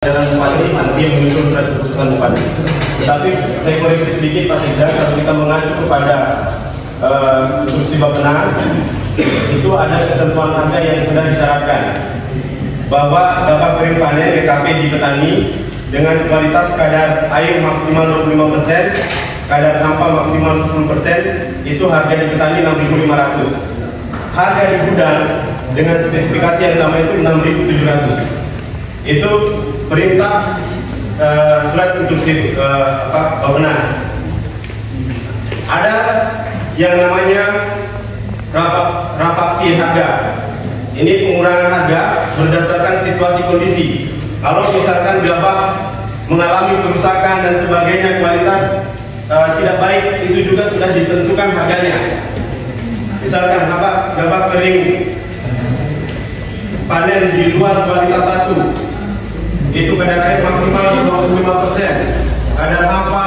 Jalan Bupati nanti menyusun surat keputusan Bupati. Tetapi saya koreksi sedikit Pak Sekda, kalau kita mengacu kepada instruksi Bappenas, itu ada ketentuan harga yang sudah disyaratkan bahwa dapat kering panen GKP di petani dengan kualitas kadar air maksimal 25%, kadar hampa maksimal 10%, itu harga di petani 6.500. Harga di gudang dengan spesifikasi yang sama itu 6.700. Itu perintah surat instruksi Bappenas. Ada yang namanya rapaksi harga. Ini pengurangan harga berdasarkan situasi kondisi. Kalau misalkan gabah mengalami kerusakan dan sebagainya, kualitas tidak baik, itu juga sudah ditentukan harganya. Misalkan gabah kering panen di luar kualitas 1, itu kadar air maksimal 25%, kadar hampa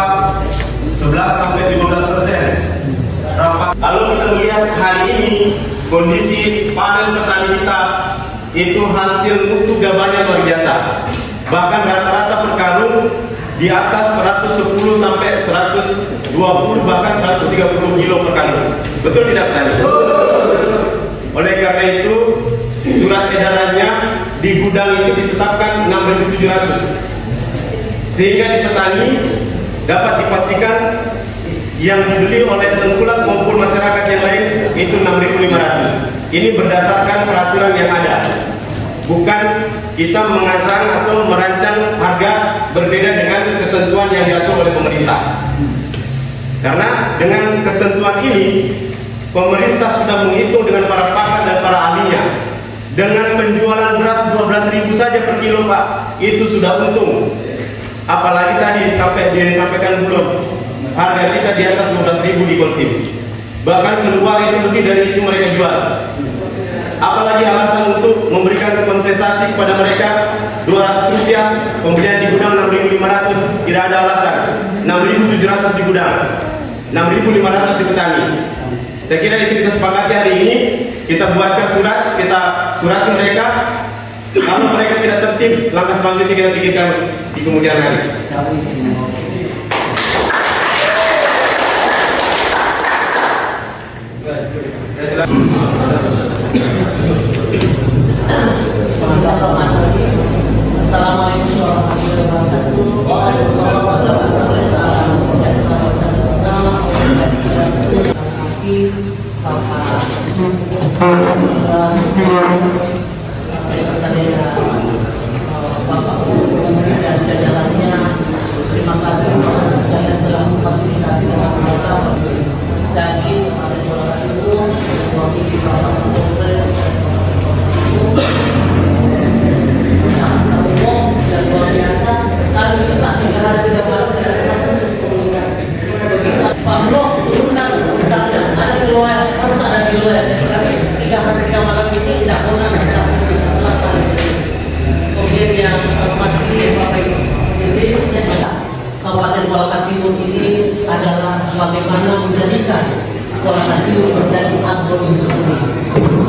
11-15%. Lalu kita melihat hari ini kondisi panen petani kita itu hasil mutu gabahnya luar biasa. Bahkan rata-rata per karung di atas 110 sampai 120 bahkan 130 kilo per karung. Betul tidak petani? Oleh karena itu surat edarannya di gudang itu ditetapkan 6.700, sehingga di petani dapat dipastikan yang dibeli oleh tengkulak maupun masyarakat yang lain itu 6.500. Ini berdasarkan peraturan yang ada, bukan kita mengarang atau merancang harga berbeda dengan ketentuan yang diatur oleh pemerintah. Karena dengan ketentuan ini pemerintah sudah menghitung dengan para pakar dan para ahlinya. Dengan penjualan beras 12.000 saja per kilo Pak, itu sudah untung. Apalagi tadi sampai disampaikan belum, harga kita di atas 12.000 di Kolkim. Bahkan keluar itu lebih dari itu mereka jual. Apalagi alasan untuk memberikan kompensasi kepada mereka 200 rupiah, kemudian di gudang 6.500, tidak ada alasan. 6.700 di gudang, 6.500 di petani. Saya kira itu kita sepakati hari ini, kita buatkan surat, kita surati mereka. Kalau mereka tidak tertib, langkah selanjutnya kita pikirkan di kemudian hari. Assalamualaikum warahmatullahi wabarakatuh. Bapak Menteri dan jajarannya, terima kasih kepada sekalian telah memfasilitasi dengan mereka dari Malaysia itu mewakili Bapak Kapolres dan luar biasa. Kami tak 3 hari 3 malam tidak pernah putus komunikasi. Begitu Pak Blok turunkan standar, ada keluar, harus ada di luar. Jadi kami 3 hari 3 malam ini tidak pernah putus setelah kali. Kemudian yang masih Bapak Ibu, jadi Kabupaten Kuala Timur ini adalah bagaimana menjadikan Kuala Timur menjadi agroindustri.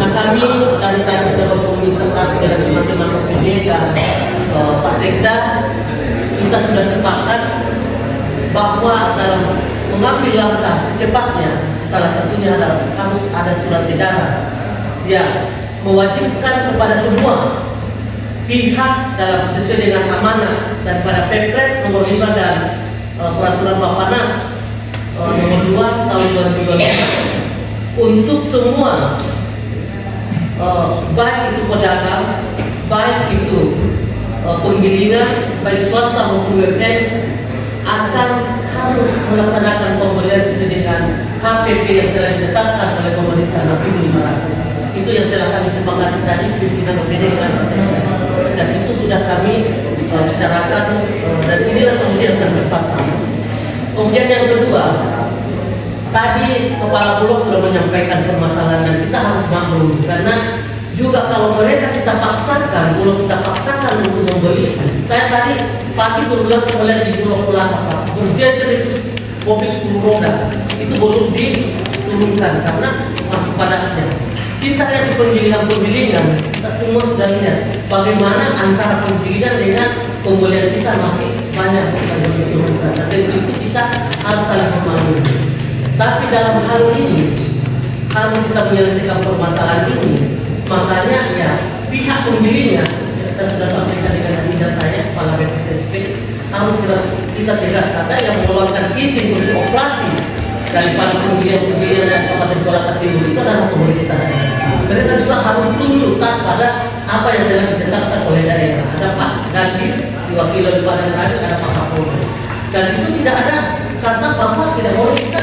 Nah, kami dari tadi sudah berkomunikasi dengan teman-teman OPD dan Pak Sekda, kita sudah sepakat bahwa dalam mengambil langkah secepatnya, salah satunya adalah harus ada surat edaran yang mewajibkan kepada semua pihak dalam sesuai dengan amanah dan pada Perpres nomor 5 dan peraturan Bappenas nomor 2 tahun 2022 untuk semua baik itu pedagang, baik itu penggilingan, baik swasta maupun UMN akan harus melaksanakan pembelian sesuai dengan HPP yang telah ditetapkan oleh pemerintah 6.500. Itu yang telah kami sepakati tadi pimpinan OPD dengan Pak Sekda, dan itu sudah kami bicarakan, dan inilah solusi yang tercepat. Kemudian yang kedua, tadi Kepala Bulog sudah menyampaikan permasalahan dan kita harus maklum, karena juga kalau mereka kita paksakan, Bulog kita paksakan untuk membeli. Saya tadi pagi berulang melihat di Bulog Kelapa, berjejer itu mobil 10 roda, itu belum diturunkan karena masih padatnya. Kita yang di penggilingan-penggilingan, kita semua sudah lihat bagaimana antara penggilingan dengan pembelian kita masih banyak yang belum diturunkan. Dan itu kita harus saling memahami. Tapi dalam hal ini harus kita menyelesaikan permasalahan ini. Makanya ya pihak pembelinya, saya sudah sampaikan dengan agenda saya, kepala BPTSP, harus kita tegaskan ada yang mengeluarkan izin untuk operasi daripada pembelian dan kabupaten Kuala Timur itu adalah pemerintah daerah. Mereka juga harus tunduk pada apa yang telah ditetapkan oleh daerah. Ada Pak Dandim, diwakili oleh Pak Dandim, ada Pak Kapolri. Dan itu tidak ada kata bahwa tidak boleh kita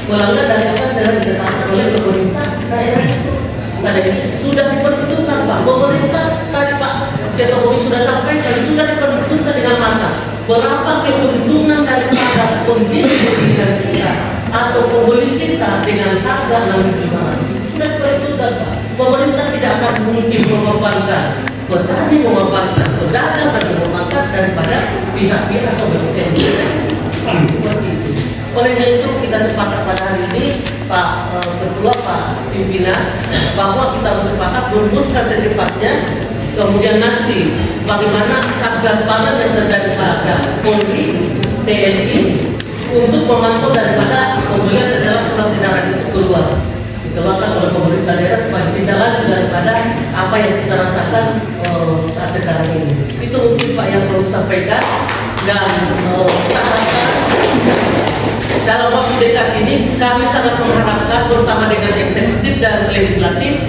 melanggar dari apa yang telah ditetapkan oleh pemerintah daerah itu. Nah, ini sudah diperhitungkan Pak. Pemerintah tadi Pak Ketua Komisi sudah sampaikan, sudah diperhitungkan dengan matang berapa keuntungan daripada pembeli kita atau pembeli kita dengan harga 6.500. Sudah diperhitungkan Pak. Pemerintah tidak akan mungkin mengorbankan petani, mengorbankan pedagang dan mengorbankan daripada pihak-pihak atau berpihak seperti itu. Oleh itu kita sepakat pada hari ini Pak Ketua, Pak Pimpinan, bahwa kita harus sepakat merumuskan secepatnya. Kemudian nanti bagaimana Satgas Pangan yang terjadi pada Polri, TNI untuk memantau daripada pembelian setelah surat edaran itu keluar dikeluarkan oleh pemerintah daerah sebagai tindak lanjut daripada apa yang kita rasakan saat sekarang ini. Itu mungkin Pak yang perlu sampaikan, dan kita harapkan dalam waktu dekat ini kami sangat mengharapkan bersama dengan eksekutif dan legislatif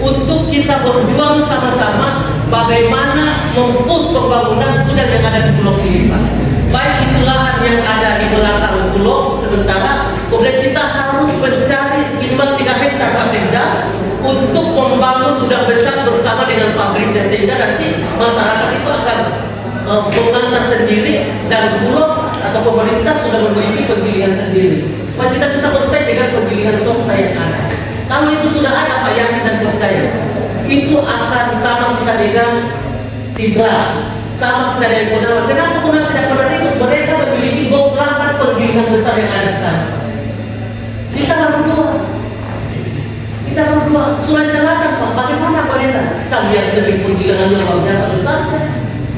untuk kita berjuang sama-sama bagaimana mempush pembangunan gudang yang ada di Pulau ini Pak. Baik itu lahan yang ada di belakang pulau sementara, kemudian kita harus mencari minimal 3 hektar Pak Sekda untuk membangun gudang besar bersama dengan pabriknya, sehingga nanti masyarakat itu akan mengantar sendiri dan pulau atau pemerintah sudah memiliki penggilingan sendiri supaya kita bisa bersaing dengan penggilingan swasta yang ada. Kalau itu sudah ada Pak, yakin dan percaya itu akan sama kita dengan Sidra, sama kita dengan Gunawan. Kenapa Gunawan tidak pernah ikut? Mereka memiliki beberapa penggilingan besar yang ada di sana. Kita baru dua Sulawesi Selatan Pak, bagaimana mereka? Sambil sering penggilingannya luar biasa besar.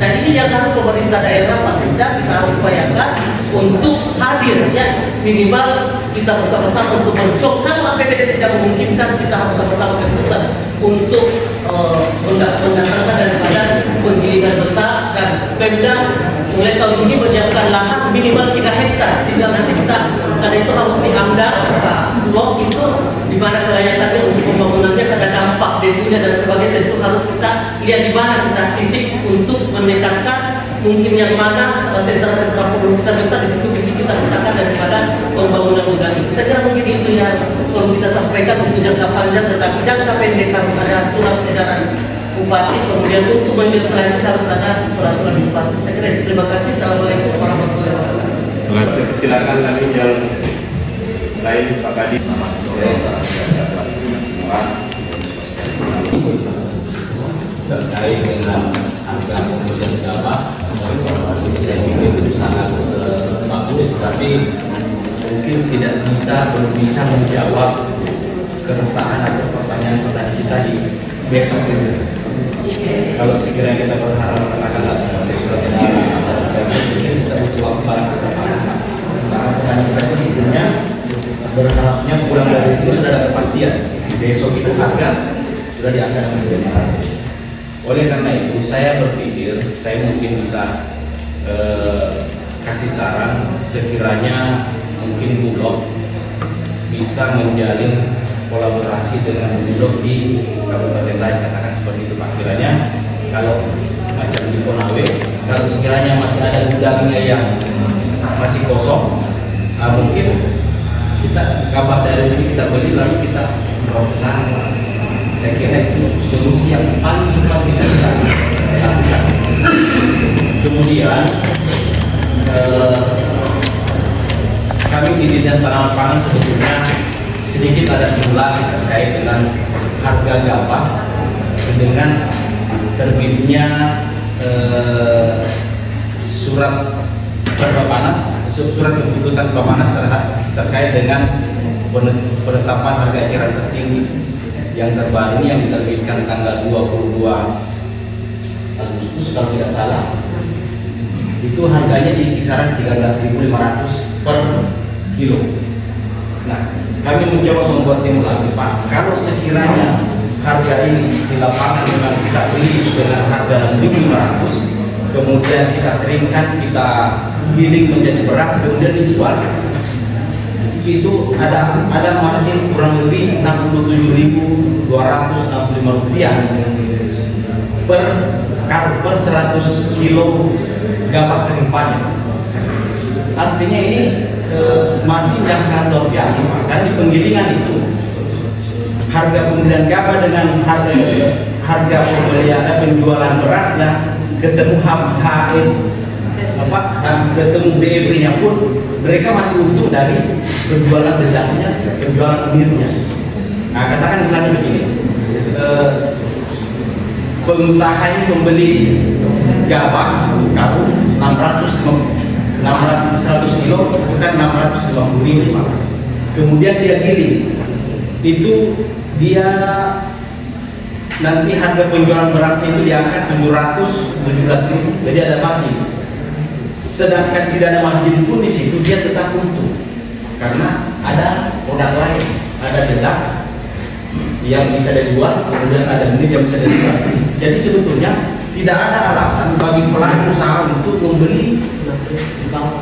Nah ini yang harus pemerintah daerah Pak Sekda kita harus upayakan untuk hadir ya, minimal kita bersama-sama untuk berjuang. Kalau APBD tidak memungkinkan, kita harus sama-sama ke pusat untuk mendatangkan daripada penggilingan besar, dan Pemda mulai tahun ini menyiapkan lahan minimal 3 hektar. Tinggal nanti kita, karena itu harus diambil blok itu di mana kelayakannya untuk pembangunannya, ada dampak debunya dan sebagainya. Itu harus kita lihat di mana kita titik untuk mendekatkan mungkin yang mana sentra-sentra produksi besar, di situ kita letakkan daripada pembangunan gudang itu. Saya kira mungkin itu yang perlu kita sampaikan untuk jangka panjang, tetapi jangka pendek harus ada surat edaran Bupati, kemudian untuk menjelaskan harus ada peraturan Bupati. Saya kira itu. Terima kasih. Assalamualaikum warahmatullahi wabarakatuh. Silakan kami yang lain Pak Kadi. Selamat sore, salam sejahtera semua. Terkait dengan harga pembelian gabah, saya pikir itu sangat bagus, tapi mungkin belum bisa menjawab keresahan atau pertanyaan kita di besok ini. Kalau sekiranya kita berharap katakanlah seperti surat edaran mungkin kita butuh waktu barang karena pertanyaan kita itu sebetulnya berharapnya pulang dari situ sudah ada kepastian besok itu harga sudah diangkat dengan oleh karena itu saya berpikir saya mungkin bisa kasih saran sekiranya mungkin Bulog bisa menjalin kolaborasi dengan Bulog di kabupaten lain, katakan seperti itu Pak. Kiranya kalau macam di Konawe, kalau sekiranya masih ada gudangnya yang masih kosong, mungkin kita gabah dari sini kita beli lalu kita bawa ke sana. Saya kira itu solusi yang paling cepat bisa kita lakukan. Kemudian kami di Dinas Tanaman Pangan sebetulnya sedikit ada simulasi terkait dengan harga gabah dengan terbitnya surat keputusan Bapanas terkait dengan penetapan harga eceran tertinggi yang terbaru yang diterbitkan tanggal 22 Agustus kalau tidak salah. itu harganya di kisaran 13.500 per kilo. Nah, kami mencoba membuat simulasi, Pak. Kalau sekiranya harga ini di lapangan memang kita beli dengan harga 6.500, kemudian kita keringkan, kita giling menjadi beras, kemudian dijual, itu ada margin kurang lebih Rp67.265 per 100 kilo gabah kering panen. Artinya ini margin yang sangat luar biasa, Pak. Karena di penggilingan itu harga pembelian gabah dengan harga pembelian penjualan berasnya ketemu ketemu BEP-nya pun mereka masih untung dari penjualan bedahnya, penjualan unitnya. Nah, katakan misalnya begini, pengusaha ini membeli gabah karung 100 kilo bukan 650.000, Pak. Kemudian dia giling, itu dia nanti harga penjualan berasnya itu diangkat 717.000, jadi ada margin. Sedangkan tidak ada margin pun di situ dia tetap untung karena ada produk lain, ada dedak yang bisa dijual, kemudian ada unit yang bisa dijual. Jadi sebetulnya tidak ada alasan bagi pelaku usaha untuk membeli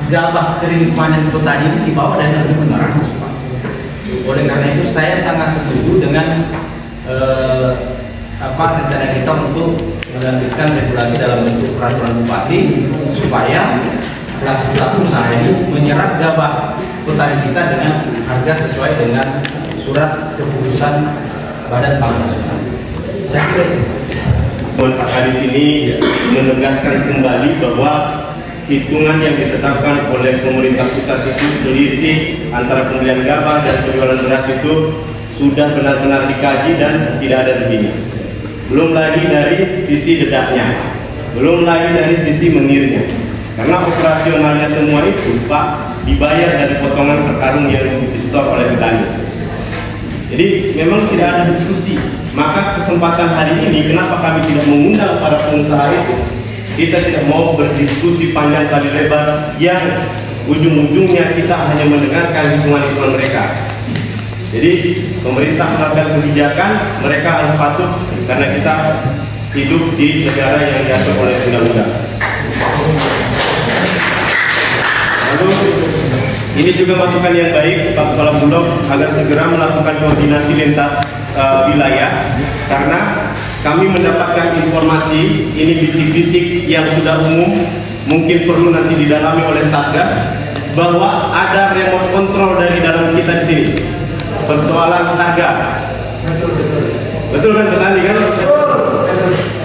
gabah kering panen petani ini di bawah dari 6.500, Pak. Oleh karena itu saya sangat setuju dengan rencana kita untuk menerbitkan regulasi dalam bentuk peraturan bupati supaya pelaku usaha ini menyerap gabah petani kita dengan harga sesuai dengan surat keputusan Badan Pangan Nasional. Saya kira itu. Pak Kadis ini menegaskan kembali bahwa hitungan yang ditetapkan oleh pemerintah pusat itu selisih antara pembelian gabah dan penjualan beras itu sudah benar-benar dikaji dan tidak ada lebihnya. Belum lagi dari sisi dedaknya, belum lagi dari sisi mengirnya. Karena operasionalnya semua itu, Pak, dibayar dari potongan per karung yang di-store oleh petani. Jadi memang tidak ada diskusi. Maka kesempatan hari ini kenapa kami tidak mengundang para pengusaha itu? Kita tidak mau berdiskusi panjang kali lebar yang ujung-ujungnya kita hanya mendengarkan hitungan-hitungan mereka. Jadi pemerintah mengambil kebijakan, mereka harus patuh karena kita hidup di negara yang diatur oleh undang-undang. Lalu ini juga masukan yang baik Pak Kepala Bulog agar segera melakukan koordinasi lintas wilayah, karena kami mendapatkan informasi ini bisik-bisik yang sudah umum, mungkin perlu nanti didalami oleh Satgas, bahwa ada remote control dari dalam kita di sini. Persoalan harga. Betul kan petani kan?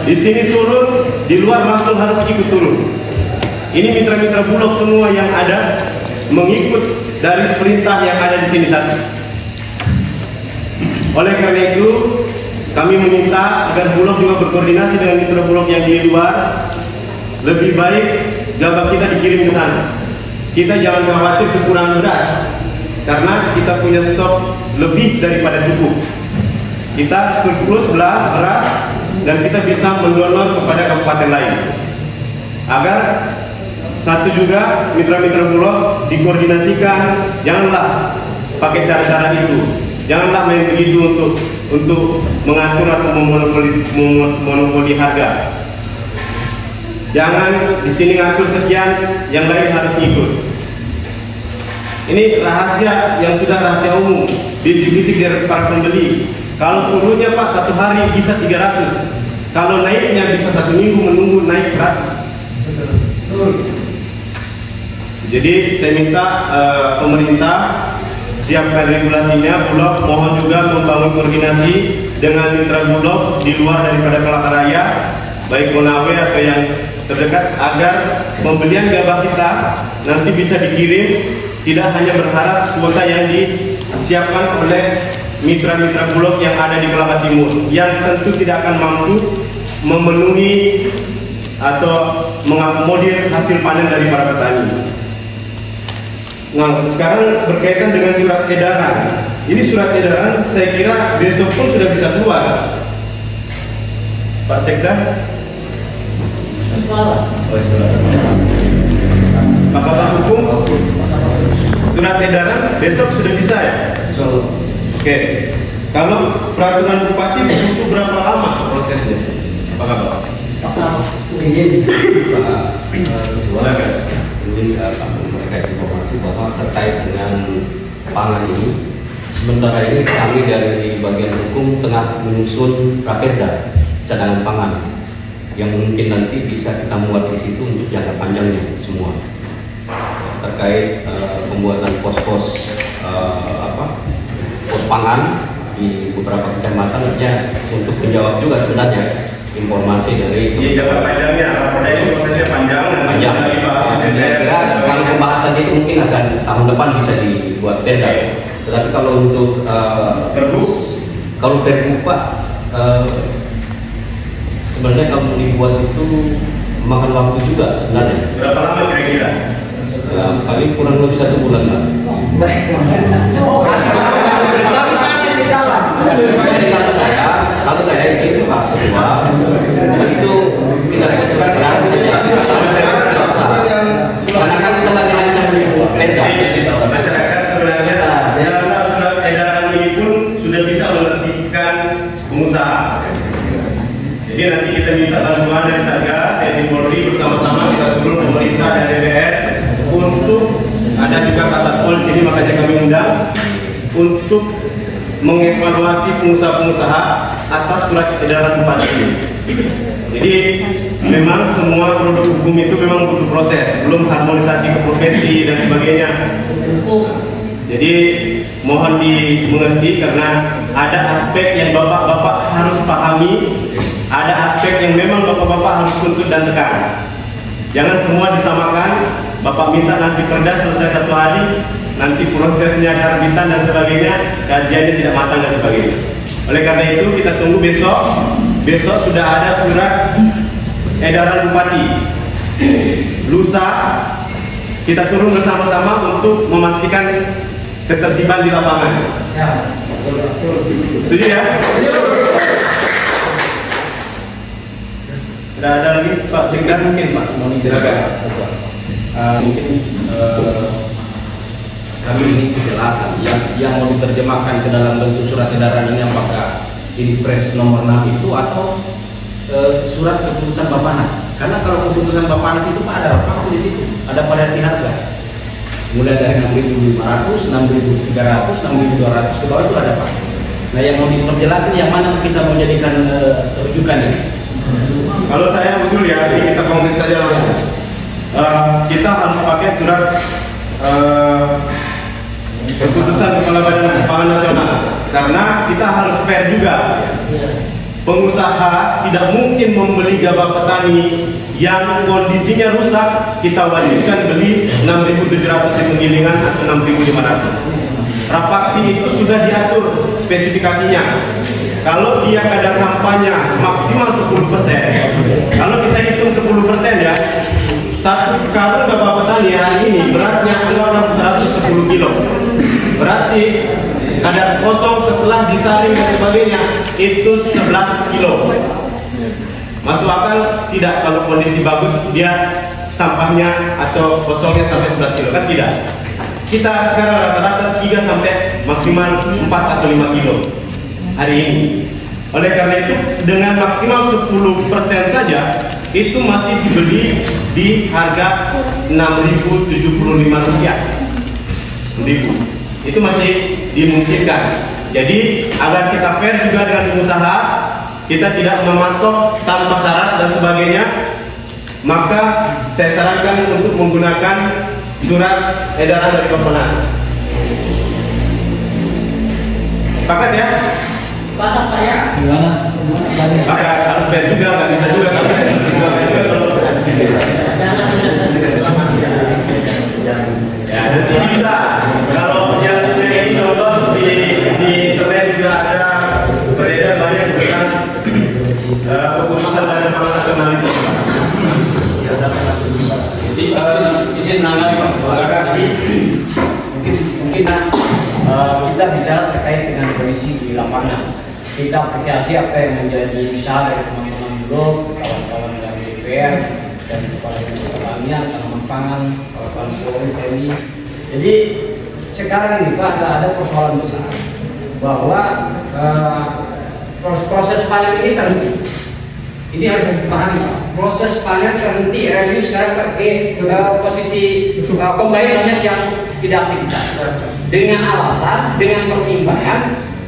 Di sini turun, di luar langsung harus ikut turun. Ini mitra-mitra Bulog semua yang ada mengikut dari perintah yang ada di sini satu. Oleh karena itu, kami meminta agar Bulog juga berkoordinasi dengan mitra Bulog yang di luar. Lebih baik gabah kita dikirim ke sana. Kita jangan khawatir kekurangan beras, karena kita punya stok lebih daripada cukup. Kita surplus beras dan kita bisa mendonor kepada kabupaten lain. Agar satu juga mitra-mitra Bulog dikoordinasikan, janganlah pakai cara-cara itu. Janganlah main begitu untuk mengatur atau memonopoli harga. Jangan di sini ngatur sekian, yang lain harus ikut. Ini rahasia yang sudah rahasia umum, bisik-bisik dari para pembeli. Kalau turunnya Pak satu hari bisa 300, kalau naiknya bisa 1 minggu menunggu naik 100. Jadi saya minta pemerintah siapkan regulasinya. Bulog mohon juga membangun koordinasi dengan mitra Bulog di luar daripada Palangkaraya, baik Konawe atau yang terdekat, agar pembelian gabah kita nanti bisa dikirim, tidak hanya berharap kuota yang disiapkan oleh mitra-mitra Bulog yang ada di Kolaka Timur, yang tentu tidak akan mampu memenuhi atau mengakomodir hasil panen dari para petani. Nah, sekarang berkaitan dengan surat edaran. Ini surat edaran saya kira besok pun sudah bisa keluar. Pak Sekda? Soal. Oh, besok sudah bisa ya? So, Oke. Kalau peraturan bupati butuh berapa lama prosesnya? Apakah Pak? Izin. Silakan. Ini mereka informasi bahwa terkait dengan pangan ini, sementara ini kami dari bagian hukum tengah menyusun raperda cadangan pangan yang mungkin nanti bisa kita muat di situ untuk jangka panjangnya semua terkait pembuatan pos-pos pos pangan di beberapa kecamatan, artinya untuk menjawab juga sebenarnya informasi dari jangka panjangnya, raperda ini prosesnya panjang. Saya kira kalau pembahasan itu mungkin akan tahun depan bisa dibuat perda. Tetapi kalau untuk kalau perbu Pak, sebenarnya kalau dibuat itu memakan waktu juga sebenarnya. Berapa lama kira-kira? Paling kurang lebih 1 bulan lah. Jadi kalau saya izin Pak Ketua, itu kita buat surat edaran saja. Karena kan kita lagi rancang perda. Masyarakat sebenarnya surat edaran ini pun sudah bisa menertibkan pengusaha. Jadi nanti kita minta bantuan dari Satgas, TNI Polri bersama-sama kita turun pemerintah dan DPR untuk ada juga Kasatpol di sini, makanya kami undang untuk mengevaluasi pengusaha-pengusaha atas surat edaran bupati ini. Jadi memang semua produk hukum itu memang butuh proses, belum harmonisasi ke provinsi dan sebagainya. Jadi mohon dimengerti karena ada aspek yang bapak-bapak harus pahami, ada aspek yang memang bapak-bapak harus tuntut dan tekan. Jangan semua disamakan. Bapak minta nanti perda selesai 1 hari, nanti prosesnya karbitan dan sebagainya, kajiannya tidak matang dan sebagainya. Oleh karena itu kita tunggu besok. Besok sudah ada surat edaran bupati. Lusa kita turun bersama-sama untuk memastikan ketertiban di lapangan. Setuju ya? Sudah ada lagi Pak Sekda mungkin Pak mau silakan. Mungkin kami ingin kejelasan yang mau diterjemahkan ke dalam bentuk surat edaran ini, apakah Inpres nomor 6 itu atau surat keputusan Bappenas. Karena kalau keputusan Bappenas itu Pak ada refaksi di situ, ada variasi harga. Mulai dari 6.500, 6.300, 6.200 ke bawah itu ada Pak. Nah yang mau diperjelasin yang mana kita mau jadikan rujukan ini? Kalau saya usul ya, ini kita konkret saja langsung. Kita harus pakai surat keputusan Kepala Badan Pangan Nasional karena kita harus fair juga. Pengusaha tidak mungkin membeli gabah petani yang kondisinya rusak, kita wajibkan beli 6.700 di penggilingan atau 6.500. Rapaksi itu sudah diatur spesifikasinya. Kalau dia kadar kampanye maksimal 10%, kalau kita hitung 10% ya, 1 karung gabah petani hari ini beratnya anggaplah 110 kilo. Berarti kadar kosong setelah disaring dan sebagainya itu 11 kilo. Masuk akal tidak kalau kondisi bagus dia sampahnya atau kosongnya sampai 11 kilo? Kan tidak. Kita sekarang rata-rata 3 sampai maksimal 4 atau 5 kilo hari ini. Oleh karena itu dengan maksimal 10% saja itu masih dibeli di harga Rp6.075. Itu masih dimungkinkan. Jadi agar kita fair juga dengan pengusaha, kita tidak mematok tanpa syarat dan sebagainya, maka saya sarankan untuk menggunakan surat edaran dari Bappenas. Sepakat ya? Sepakat Pak ya? Gimana? Maka harus fair juga, nggak bisa juga kan? Ya, nanti bisa. Kalau yang punya ini contoh di internet juga ada beredar banyak tentang keputusan Badan Pangan Nasional itu. Jadi izin menanggapi Pak. Mungkin kita bicara terkait dengan kondisi di lapangan. Kita apresiasi apa yang menjadi usaha dari teman-teman dulu, kawan-kawan dari DPR dan kepala pertanian, tanaman pangan, kawan-kawan Polri, TNI. Jadi sekarang ini Pak ada persoalan besar bahwa proses panen ini terhenti. Ini harus dipahami Pak. Proses panen terhenti. RMU sekarang pakai posisi combine banyak yang tidak aktivitas dengan alasan, dengan pertimbangan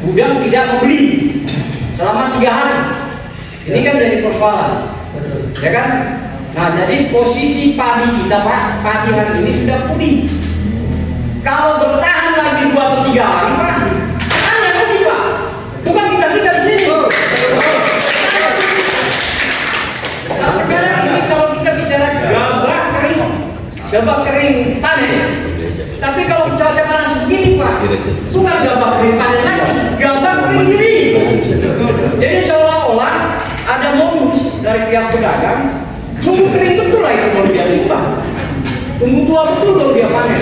gudang tidak membeli selama 3 hari. Ini kan jadi persoalan, ya kan? Nah, jadi posisi padi kita Pak, padi hari ini sudah kuning. Kalau bertahan lagi 2 atau 3 hari Pak, hanya rugi Pak. Bukan kita di sini. Nah, sekarang ini kalau kita bicara gabah kering panen. Tapi kalau cuaca panas segini Pak, bukan gabah kering panen lagi, gabah kering diri. Jadi seolah-olah ada modus dari pihak pedagang, tunggu kering betul lah itu baru dia limbah, tunggu tua betul baru dia panen.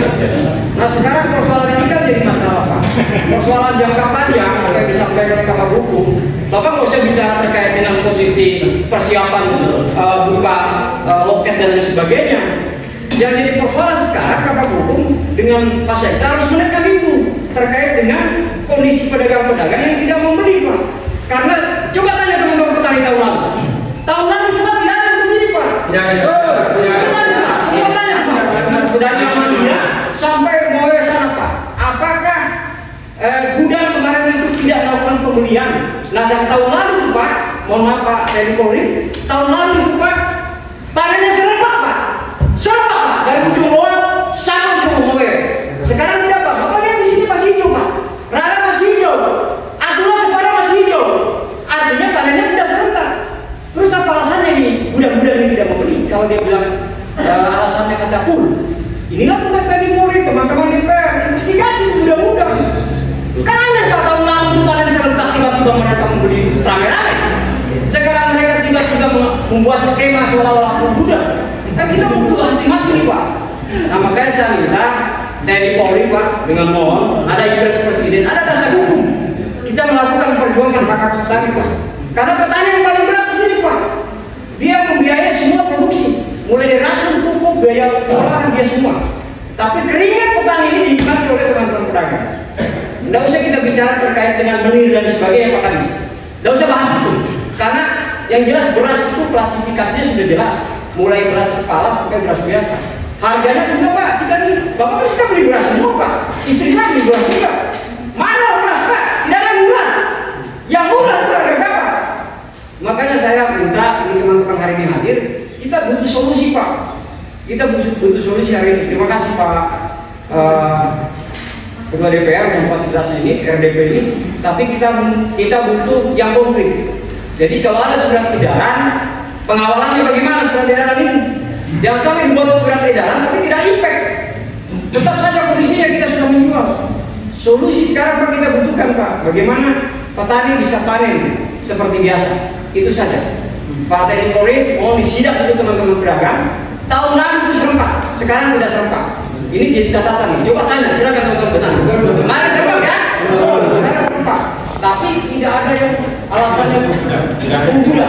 Nah sekarang persoalan ini kan jadi masalah Pak. Persoalan jangka panjang yang disampaikan oleh Kabak Hukum, Bapak nggak usah bicara terkait dengan posisi persiapan buka loket dan lain sebagainya. Yang jadi persoalan sekarang Kabak Hukum dengan Pak Sekda harus menekan itu terkait dengan kondisi pedagang-pedagang yang tidak membeli Pak. Karena coba tanya teman-teman petani tahun lalu. Tahun lalu cuma tidak ada yang begini Pak. Coba tanya Pak. Dari Muhammadiyah sampai Moe sana Pak. Apakah gudang kemarin itu tidak melakukan pembelian? Nah yang tahun lalu Pak, mohon maaf Pak Teddy Polri, tahun lalu itu Pak, panennya serempak Pak. Serempak Pak, dari ujung Loa sampai ujung Moe. Sekarang tidak Pak, Bapak lihat di sini masih hijau Pak. Rara masih hijau. Atula sekarang masih hijau. Artinya panennya tidak serentak. Terus apa alasannya ini? Gudang-gudang ini tidak membeli. Kalau dia bilang alasannya kata inilah tugas Teddy Polri, teman-teman DPR, investigasi gudang-gudang. Kan aneh Pak, tahun lalu itu panen serentak tiba-tiba mereka membeli rame-rame. Sekarang mereka tiba-tiba membuat skema seolah-olah gudang. Kan kita butuh estimasi nih Pak. Nah makanya saya minta Teddy Polri Pak, dengan mohon ada impres presiden, ada dasar hukum. Kita melakukan perjuangan hak petani Pak. Karena petani yang paling berat di sini Pak. Dia membiayai semua produksi, mulai dari racun, pupuk, biaya pengolahan dia semua. Tapi keringat petani ini dinikmati oleh teman-teman pedagang. Tidak usah kita bicara terkait dengan menir dan sebagainya Pak Kadis. Tidak usah bahas itu. Karena yang jelas beras itu klasifikasinya sudah jelas. Mulai beras kepala sampai beras biasa. Harganya juga Pak, Bapak kan kita beli beras semua Pak. Istri saya beli beras juga. Mana beras Pak? Tidak ada murah. Yang murah itu harga berapa? Makanya saya minta ini teman-teman hari ini hadir, kita butuh solusi Pak. Kita butuh solusi hari ini. Terima kasih Pak Ketua DPR yang fasilitasnya ini, RDP ini. Tapi kita butuh yang konkret. Jadi kalau ada surat edaran, pengawalannya bagaimana surat edaran ini? Jangan sampai buat surat edaran tapi tidak impact. Tetap saja kondisinya kita sudah menjual. Solusi sekarang Pak kita butuhkan Pak. Bagaimana petani bisa panen seperti biasa. Itu saja. Pak Teddy Polri mohon disidak untuk teman-teman pedagang. Tahun lalu itu serempak, sekarang tidak serempak. Ini jadi catatan. Coba tanya, silakan teman-teman petani. Kemarin serempak ya? Sekarang serempak. Tapi tidak ada yang alasannya atensi juga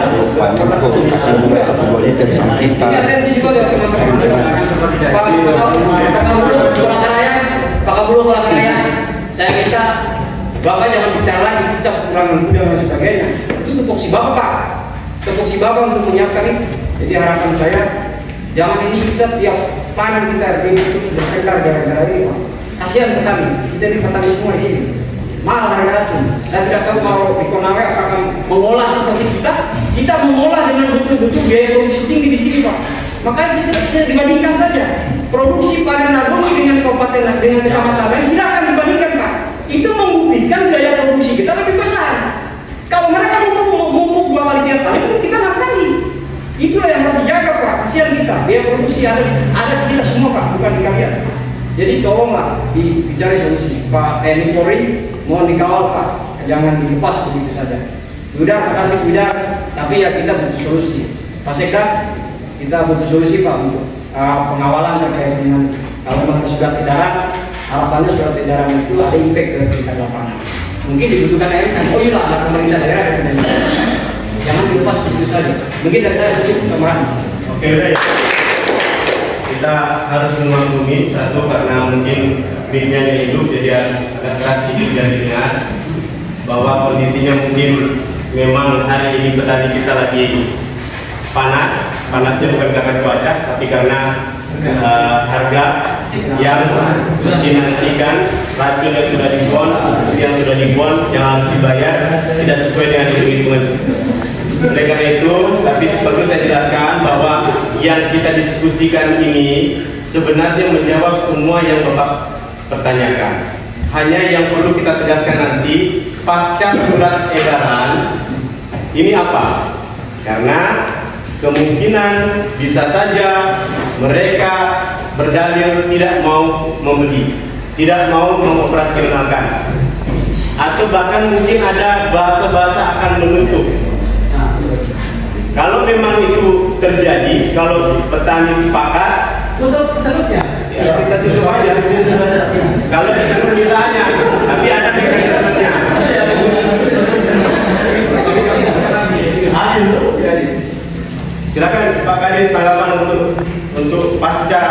dari teman-teman. Pak Kabulu Raya, saya minta Bapak jangan bicara lagi kita kekurangan gudang dan sebagainya. Itu tupoksi Bapak Pak, tupoksi Bapak untuk menyiapkan itu. Jadi harapan saya jangan ini kita tiap panen kita itu sudah tekar gara-gara ini Pak. Kasihan petani, kita ini petani semua di sini. Mahal harga racun. Saya tidak tahu kalau di Konawe akan mengolah seperti kita mengolah dengan betul-betul biaya produksi tinggi di sini Pak. Makanya saya dibandingkan saja produksi panen Nabumi dengan kabupaten dengan kecamatan lain, silakan dibandingkan Pak. Itu membuktikan daya produksi kita lebih besar. Kalau mereka mumpuk 2 kali tiap kali, mungkin kita 6 kali. Itulah yang harus dijaga Pak. Kasihan kita, biaya produksi ada kita semua Pak, bukan di kalian. Jadi tolonglah dicari solusi. Pak Teddy Polri mohon dikawal Pak, jangan dilepas begitu saja. Sudah kasih tidak, tapi ya kita butuh solusi. Pak Sekda, kita butuh solusi Pak untuk pengawalan terkait dengan kalau memang surat edaran, harapannya surat edaran itu ada impact ke tingkat lapangan. Mungkin dibutuhkan kan? Oh iya ada pemerintah daerah dan jangan dilepas begitu saja. Mungkin dari saya cukup tambahan. Oke, baik. kita harus memaklumi, satu karena mungkin mic-nya hidup jadi harus agak keras sedikit dan didengar, bahwa kondisinya mungkin memang hari ini petani kita lagi panasnya bukan karena cuaca, tapi karena harga yang dinantikan, racun yang sudah dibuang, yang harus dibayar tidak sesuai dengan hitung-hitungan. Oleh karena itu, tapi perlu saya jelaskan bahwa yang kita diskusikan ini sebenarnya menjawab semua yang Bapak pertanyakan. Hanya yang perlu kita tegaskan nanti, pasca surat edaran ini apa? Karena kemungkinan bisa saja mereka berdalil tidak mau membeli, tidak mau mengoperasionalkan, atau bahkan mungkin ada bahasa-bahasa akan menutup. Kalau memang itu terjadi, kalau petani sepakat, Untuk seterusnya. ya kita tutup aja. Kalau itu ditanya, tapi ada mekanismenya. Silakan Pak Kadis tanggapan untuk pasca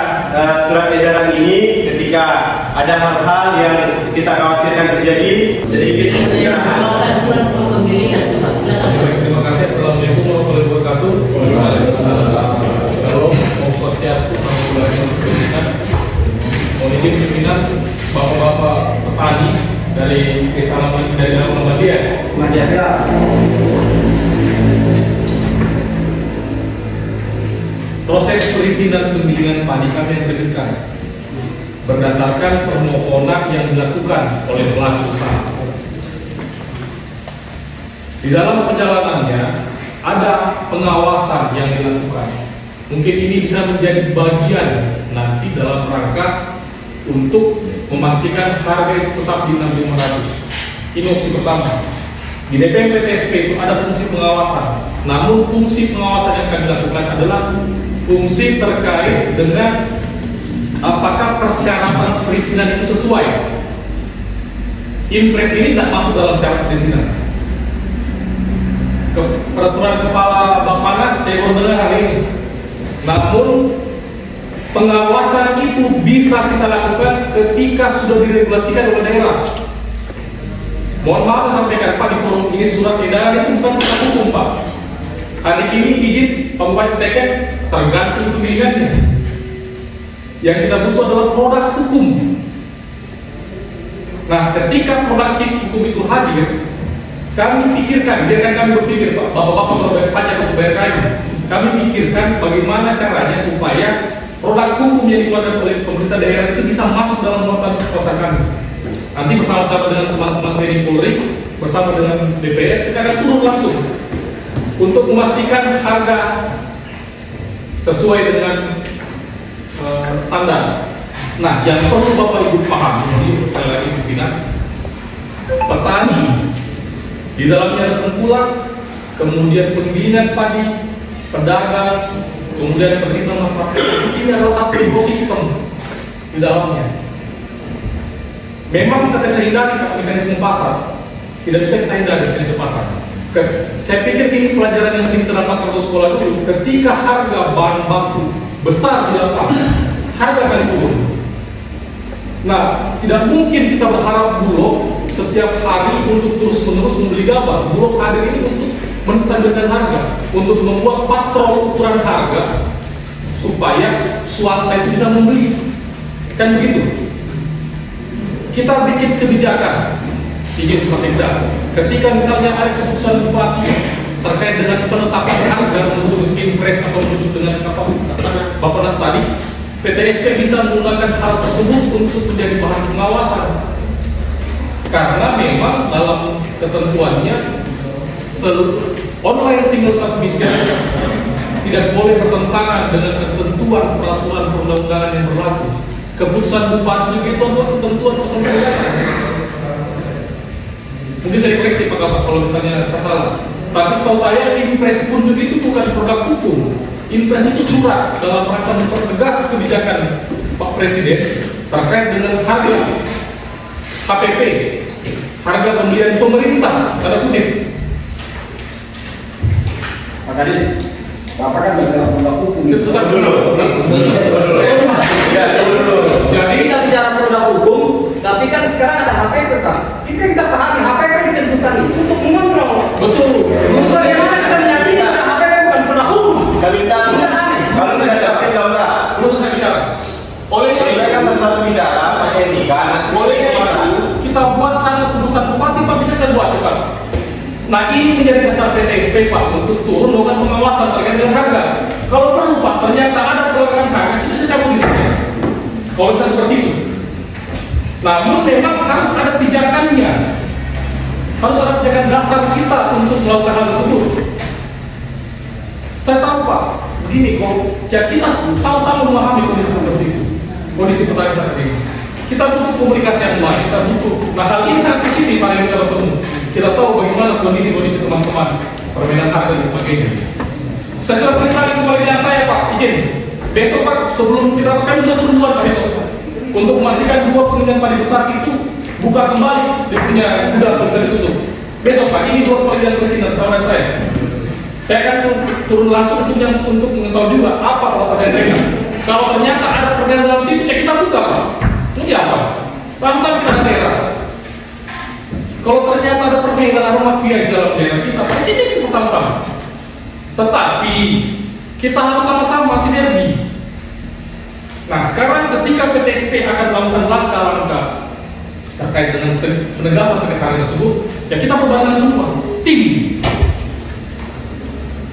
surat edaran ini, ketika ada hal-hal yang kita khawatirkan terjadi, sedikit pencerahan. Terima kasih. Assalamualaikum warahmatullahi wabarakatuh. Kalau mau sosial mohon izin pimpinan bapak-bapak petani dari dalam Muhammadiyah. Proses perizinan pembimbingan padi kami yang terbitkan berdasarkan permohonan yang dilakukan oleh pelaku usaha. Di dalam perjalanannya ada pengawasan yang dilakukan. Mungkin ini bisa menjadi bagian nanti dalam rangka untuk memastikan harga itu tetap di 6.500. Ini opsi pertama. Di DPM PTSP itu ada fungsi pengawasan. Namun fungsi pengawasan yang kami lakukan adalah fungsi terkait dengan apakah persyaratan perizinan itu sesuai. Impres ini tidak masuk dalam syarat perizinan. Peraturan Kepala Bappenas saya baru dengar hari ini. Namun pengawasan itu bisa kita lakukan ketika sudah diregulasikan oleh daerah. Mohon maaf saya sampaikan Pak, di forum ini surat edaran itu bukan produk hukum Pak. Hari ini izin pembuat paket tergantung pemilihannya. Yang kita butuh adalah produk hukum. Nah, ketika produk hukum itu hadir, kami pikirkan, biarkan kami berpikir Pak, bapak-bapak sudah bayar pajak atau bayar kayu. Kami pikirkan bagaimana caranya supaya produk hukum yang dikeluarkan oleh pemerintah daerah itu bisa masuk dalam muatan kekuasaan kami. Nanti bersama-sama dengan teman-teman TNI Polri, bersama dengan DPR, kita akan turun langsung untuk memastikan harga sesuai dengan standar. Nah, yang perlu Bapak Ibu paham, ini sekali lagi pimpinan, petani di dalamnya ada tengkulak, kemudian penggilingan padi, pedagang, kemudian penerima manfaat. Ini adalah satu ekosistem di dalamnya. Memang kita bisa hindari mekanisme pasar, tidak bisa kita hindari mekanisme pasar. Saya pikir ini pelajaran yang sering terdapat waktu sekolah dulu. Ketika harga bahan baku besar di lapangan, harga akan turun. Nah, tidak mungkin kita berharap Bulog setiap hari untuk terus-menerus membeli gabah. Bulog hadir ini untuk menstabilkan harga, untuk membuat patrol ukuran harga supaya swasta itu bisa membeli. Kan begitu? Kita bikin kebijakan, izin Pak, ketika misalnya ada keputusan bupati terkait dengan penetapan harga menurut impres atau menurut dengan Bappenas tadi, PTSP bisa menggunakan hal tersebut untuk menjadi bahan pengawasan. Karena memang dalam ketentuannya seluruh online single submission tidak boleh bertentangan dengan ketentuan peraturan perundang-undangan yang berlaku. Keputusan bupati juga itu adalah ketentuan perundang-undangan. Mungkin saya koreksi Pak Kapak kalau misalnya saya salah. Tapi setahu saya impres pun juga itu bukan produk hukum. Impres itu surat dalam rangka mempertegas kebijakan Pak Presiden terkait dengan harga HPP, harga pembelian pemerintah, tanda kutip. Pak Kadis, Bapak kan bicara produk hukum. Sebentar dulu. Ya, dulu. Jadi Kita bicara produk hukum, tapi kan sekarang ada HPP Pak. Kita pahami HPP ditentukan untuk mengontrol. betul. Bagaimana kita meyakini bahwa HPP bukan produk hukum? Saya minta, kalau tidak dapat nggak usah. Belum saya bicara. Oleh Selesaikan satu-satu bicara, pakai etika. oleh itu kita buat satu keputusan bupati Pak, bisa kita buat Pak. Nah ini menjadi dasar PTSP Pak untuk turun melakukan pengawasan terkait dengan harga. Kalau perlu Pak, ternyata ada pelanggaran harga, itu bisa cabut di sana. Kalau bisa seperti itu. Namun memang harus ada pijakannya, harus ada pijakan dasar kita untuk melakukan hal tersebut. Saya tahu Pak, begini kalau ya kita sama-sama memahami kondisi seperti itu, kondisi petani seperti ini. Kita butuh komunikasi yang baik, kita butuh. Nah hal ini sangat positif Pak yang kita bertemu. Kita tahu bagaimana kondisi-kondisi teman-teman, perbedaan harga dan sebagainya. Saya sudah perintahkan kepada saya Pak, izin. Besok Pak, sebelum kita kami sudah turun Pak besok untuk memastikan 2 pengisian padi besar itu buka kembali dia punya gudang bisa ditutup. Besok Pak, ini 2 pengisian mesin dan saudara saya. Saya akan turun langsung untuk mengetahui juga apa alasan mereka. Kalau ternyata ada perbedaan dalam situ, ya kita buka Pak. Ini apa? Sama-sama kita daerah. Kalau ternyata ada permainan ada mafia di dalam daerah kita, pasti kita sama-sama. Tetapi kita harus sama-sama sinergi. Nah sekarang ketika PTSP akan melakukan langkah-langkah terkait dengan penegasan terkait hal tersebut, ya kita berbarengan semua, tim.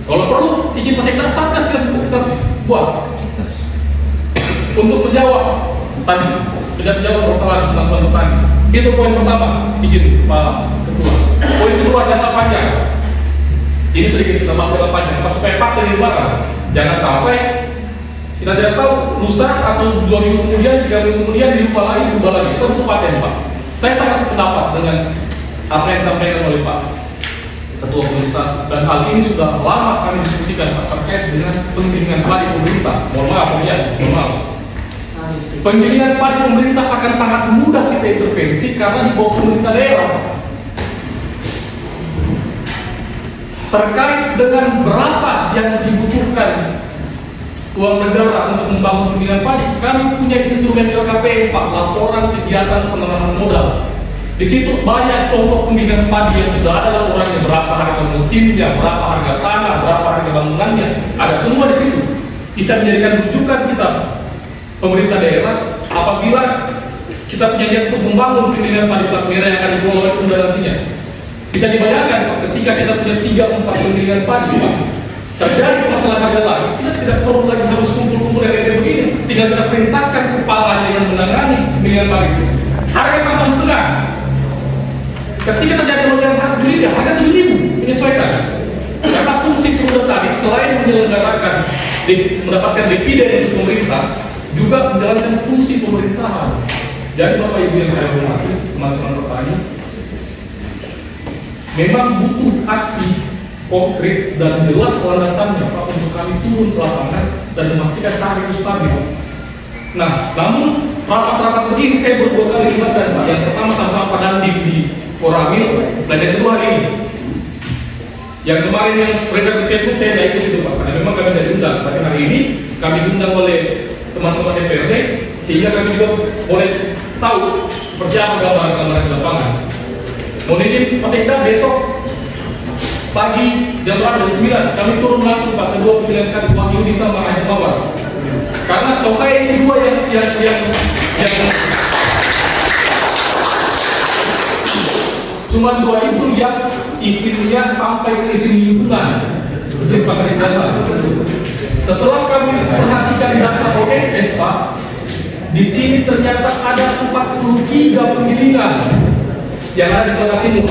Kalau perlu izin Sekda Satgas kita buat untuk menjawab tadi, menjawab persoalan teman-teman petani. Itu poin pertama, izin Pak Ketua. Poin kedua jangka panjang. Ini sedikit kita bahas jangka panjang, supaya Pak dari luar jangan sampai kita tidak tahu lusa atau 2 minggu kemudian, 3 minggu kemudian dirubah lagi. Kita butuh paten Pak. Saya sangat sependapat dengan apa yang disampaikan oleh Pak Ketua Pemerintah, dan hal ini sudah lama kami diskusikan Pak terkait dengan penggilingan padi pemerintah. Mohon maaf ya, mohon maaf. Penggilingan padi pemerintah akan sangat mudah kita intervensi karena di bawah pemerintah daerah. Terkait dengan berapa yang dibutuhkan uang negara untuk membangun penggilingan padi, kami punya instrumen LKPN Pak, laporan kegiatan penanaman modal. Di situ banyak contoh penggilingan padi yang sudah ada laporannya, berapa harga mesinnya, berapa harga tanah, berapa harga bangunannya, ada semua di situ. Bisa menjadikan rujukan kita pemerintah daerah apabila kita punya niat untuk membangun penggilingan padi kelas merah yang akan dibawa oleh Pemda nantinya. Bisa dibayangkan Pak, ketika kita punya 3-4 penggilingan padi Pak, terjadi masalah harga lagi, kita tidak perlu lagi harus kumpul-kumpul yang kayak begini. Tinggal kita perintahkan kepalanya yang menangani penggilingan padi itu. Harga 4,5. Ketika terjadi lonjakan harga juri, harga 7.000 menyesuaikan. Karena fungsi Pemda tadi selain menyelenggarakan mendapatkan dividen untuk pemerintah, juga menjalankan fungsi pemerintahan. Jadi Bapak Ibu yang saya hormati, teman-teman petani, memang butuh aksi konkret dan jelas landasannya Pak untuk kami turun ke lapangan dan memastikan harga itu stabil. Nah, namun rapat-rapat begini saya berdua kali libatkan Pak. Yang pertama sama-sama Pak Dandim di Koramil, dan yang kedua hari ini. Yang kemarin yang beredar di Facebook saya tidak ikut itu Pak, karena memang kami tidak diundang. Tapi hari ini kami diundang oleh teman-teman DPRD, sehingga kami juga boleh tahu seperti apa gambaran di lapangan. Mohon izin Pak Sekda, besok pagi jam 9 kami turun langsung Pak, kedua pilihan kami Wahyu Nisa Marahim Mawar. Karena setahu saya ini dua yang cuma dua itu yang isinya sampai ke izin lingkungan. Jadi Pak Presiden, setelah kami perhatikan data OSS Pak, di sini ternyata ada 43 penggilingan yang ada di Jawa Timur.